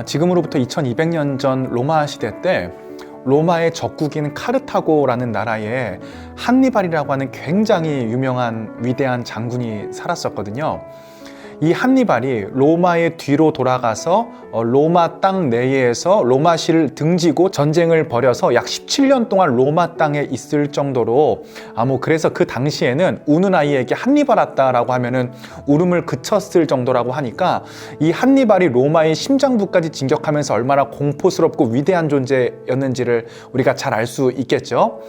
지금으로부터 2200년 전 로마 시대 때 로마의 적국인 카르타고라는 나라에 한니발이라고 하는 굉장히 유명한 위대한 장군이 살았었거든요. 이 한니발이 로마의 뒤로 돌아가서 로마 땅 내에서 로마시를 등지고 전쟁을 벌여서 약 17년 동안 로마 땅에 있을 정도로 그래서 그 당시에는 우는 아이에게 한니발 왔다라고 하면은 울음을 그쳤을 정도라고 하니까 이 한니발이 로마의 심장부까지 진격하면서 얼마나 공포스럽고 위대한 존재였는지를 우리가 잘 알 수 있겠죠.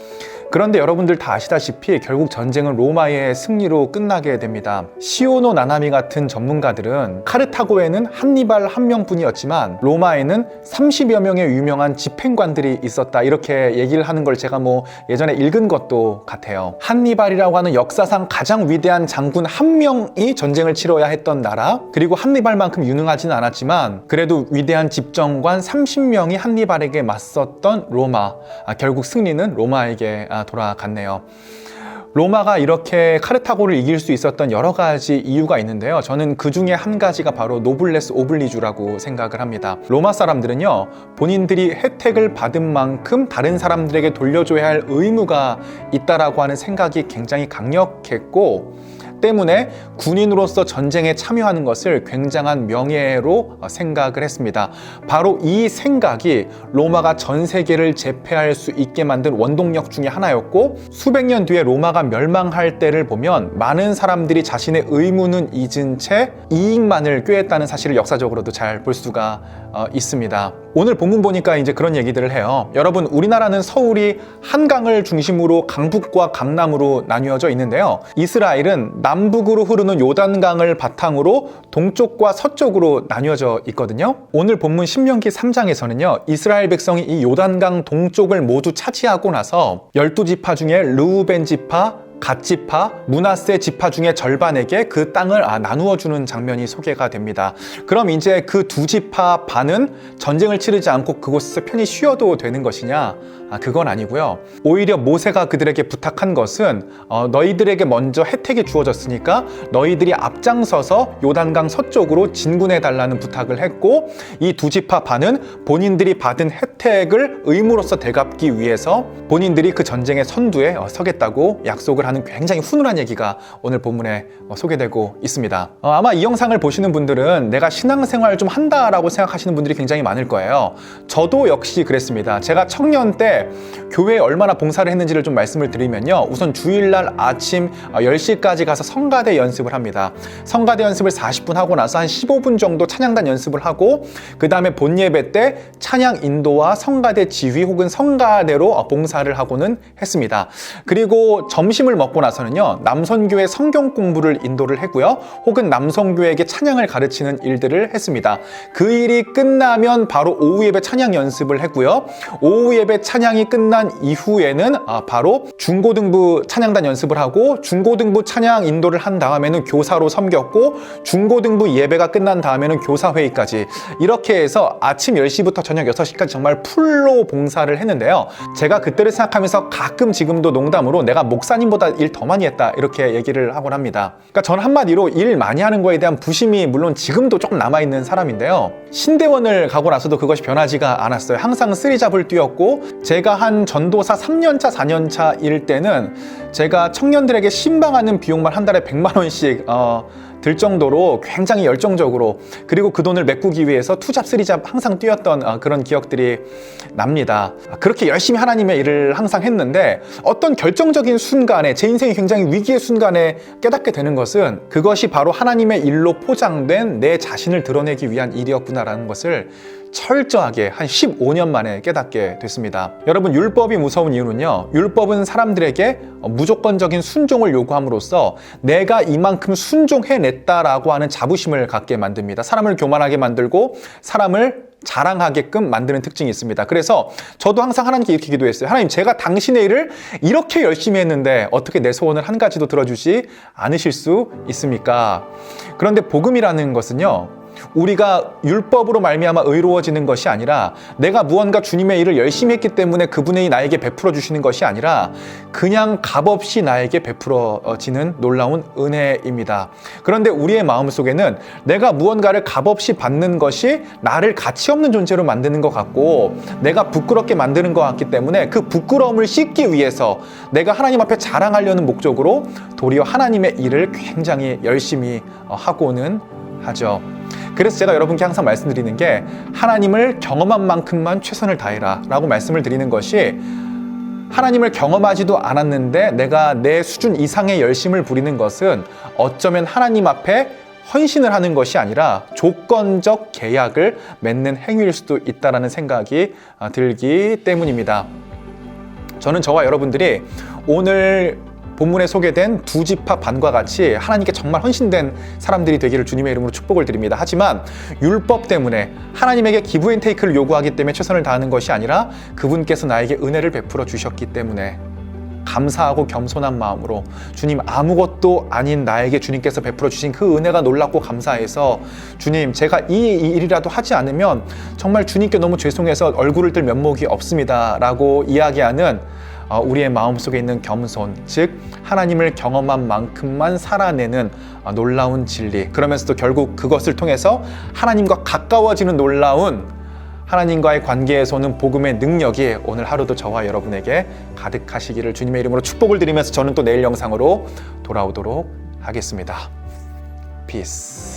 그런데 여러분들 다 아시다시피 결국 전쟁은 로마의 승리로 끝나게 됩니다. 시오노 나나미 같은 전문가들은 카르타고에는 한니발 한 명뿐이었지만 로마에는 30여 명의 유명한 집행관들이 있었다, 이렇게 얘기를 하는 걸 제가 예전에 읽은 것도 같아요. 한니발이라고 하는 역사상 가장 위대한 장군 한 명이 전쟁을 치러야 했던 나라, 그리고 한니발만큼 유능하지는 않았지만 그래도 위대한 집정관 30명이 한니발에게 맞섰던 로마. 결국 승리는 로마에게 돌아갔네요. 로마가 이렇게 카르타고를 이길 수 있었던 여러 가지 이유가 있는데요. 저는 그 중에 한 가지가 바로 노블레스 오블리주라고 생각을 합니다. 로마 사람들은요, 본인들이 혜택을 받은 만큼 다른 사람들에게 돌려줘야 할 의무가 있다라고 하는 생각이 굉장히 강력했고, 때문에 군인으로서 전쟁에 참여하는 것을 굉장한 명예로 생각을 했습니다. 바로 이 생각이 로마가 전 세계를 제패할 수 있게 만든 원동력 중에 하나였고, 수백 년 뒤에 로마가 멸망할 때를 보면 많은 사람들이 자신의 의무는 잊은 채 이익만을 꾀했다는 사실을 역사적으로도 잘 볼 수가 있습니다. 오늘 본문 보니까 이제 그런 얘기들을 해요. 여러분, 우리나라는 서울이 한강을 중심으로 강북과 강남으로 나뉘어져 있는데요. 이스라엘은 남북으로 흐르는 요단강을 바탕으로 동쪽과 서쪽으로 나뉘어져 있거든요. 오늘 본문 신명기 3장에서는요, 이스라엘 백성이 이 요단강 동쪽을 모두 차지하고 나서 12지파 중에 르우벤 지파, 갓 지파, 므낫세 지파 중에 절반에게 그 땅을 나누어 주는 장면이 소개가 됩니다. 그럼 이제 그 두 지파 반은 전쟁을 치르지 않고 그곳에서 편히 쉬어도 되는 것이냐? 그건 아니고요. 오히려 모세가 그들에게 부탁한 것은 너희들에게 먼저 혜택이 주어졌으니까 너희들이 앞장서서 요단강 서쪽으로 진군해 달라는 부탁을 했고, 이 두 지파 반은 본인들이 받은 혜택을 의무로서 되갚기 위해서 본인들이 그 전쟁의 선두에 서겠다고 약속을 하는 굉장히 훈훈한 얘기가 오늘 본문에 소개되고 있습니다. 아마 이 영상을 보시는 분들은 내가 신앙생활 좀 한다라고 생각하시는 분들이 굉장히 많을 거예요. 저도 역시 그랬습니다. 제가 청년 때 교회에 얼마나 봉사를 했는지를 좀 말씀을 드리면요, 우선 주일날 아침 10시까지 가서 성가대 연습을 합니다. 성가대 연습을 40분 하고 나서 한 15분 정도 찬양단 연습을 하고, 그 다음에 본예배 때 찬양 인도와 성가대 지휘 혹은 성가대로 봉사를 하고는 했습니다. 그리고 점심을 먹고 나서는요, 남선교회 성경 공부를 인도를 했고요, 혹은 남성교회에게 찬양을 가르치는 일들을 했습니다. 그 일이 끝나면 바로 오후 예배 찬양 연습을 했고요, 오후 예배 찬양이 끝난 이후에는 바로 중고등부 찬양단 연습을 하고, 중고등부 찬양 인도를 한 다음에는 교사로 섬겼고, 중고등부 예배가 끝난 다음에는 교사회의까지, 이렇게 해서 아침 10시부터 저녁 6시까지 정말 풀로 봉사를 했는데요. 제가 그때를 생각하면서 가끔 지금도 농담으로 내가 목사님보다 일 더 많이 했다, 이렇게 얘기를 하곤 합니다. 그러니까 저는 한마디로 일 많이 하는 거에 대한 부심이 물론 지금도 조금 남아있는 사람인데요. 신대원을 가고 나서도 그것이 변하지가 않았어요. 항상 쓰리잡을 뛰었고, 제가 한 전도사 3년차, 4년차일 때는 제가 청년들에게 신방하는 비용만 한 달에 100만 원씩 들 정도로 굉장히 열정적으로, 그리고 그 돈을 메꾸기 위해서 투잡, 쓰리잡 항상 뛰었던 그런 기억들이 납니다. 그렇게 열심히 하나님의 일을 항상 했는데, 어떤 결정적인 순간에, 제 인생이 굉장히 위기의 순간에 깨닫게 되는 것은 그것이 바로 하나님의 일로 포장된 내 자신을 드러내기 위한 일이었구나라는 것을 철저하게 한 15년 만에 깨닫게 됐습니다. 여러분, 율법이 무서운 이유는요, 율법은 사람들에게 무조건적인 순종을 요구함으로써 내가 이만큼 순종해냈다라고 하는 자부심을 갖게 만듭니다. 사람을 교만하게 만들고 사람을 자랑하게끔 만드는 특징이 있습니다. 그래서 저도 항상 하나님께 이렇게 기도했어요. 하나님, 제가 당신의 일을 이렇게 열심히 했는데 어떻게 내 소원을 한 가지도 들어주지 않으실 수 있습니까? 그런데 복음이라는 것은요, 우리가 율법으로 말미암아 의로워지는 것이 아니라 내가 무언가 주님의 일을 열심히 했기 때문에 그분이 나에게 베풀어 주시는 것이 아니라 그냥 값없이 나에게 베풀어지는 놀라운 은혜입니다. 그런데 우리의 마음속에는 내가 무언가를 값없이 받는 것이 나를 가치 없는 존재로 만드는 것 같고 내가 부끄럽게 만드는 것 같기 때문에 그 부끄러움을 씻기 위해서 내가 하나님 앞에 자랑하려는 목적으로 도리어 하나님의 일을 굉장히 열심히 하고는 하죠. 그래서 제가 여러분께 항상 말씀드리는 게 하나님을 경험한 만큼만 최선을 다해라 라고 말씀을 드리는 것이 하나님을 경험하지도 않았는데 내가 내 수준 이상의 열심을 부리는 것은 어쩌면 하나님 앞에 헌신을 하는 것이 아니라 조건적 계약을 맺는 행위일 수도 있다는 생각이 들기 때문입니다. 저는 저와 여러분들이 오늘 본문에 소개된 두 지파 반과 같이 하나님께 정말 헌신된 사람들이 되기를 주님의 이름으로 축복을 드립니다. 하지만 율법 때문에 하나님에게 기브 앤 테이크를 요구하기 때문에 최선을 다하는 것이 아니라 그분께서 나에게 은혜를 베풀어 주셨기 때문에 감사하고 겸손한 마음으로 주님 아무것도 아닌 나에게 주님께서 베풀어 주신 그 은혜가 놀랍고 감사해서 주님 제가 이 일이라도 하지 않으면 정말 주님께 너무 죄송해서 얼굴을 들 면목이 없습니다 라고 이야기하는 우리의 마음속에 있는 겸손, 즉 하나님을 경험한 만큼만 살아내는 놀라운 진리, 그러면서도 결국 그것을 통해서 하나님과 가까워지는 놀라운 하나님과의 관계에서 오는 복음의 능력이 오늘 하루도 저와 여러분에게 가득하시기를 주님의 이름으로 축복을 드리면서 저는 또 내일 영상으로 돌아오도록 하겠습니다. 피스.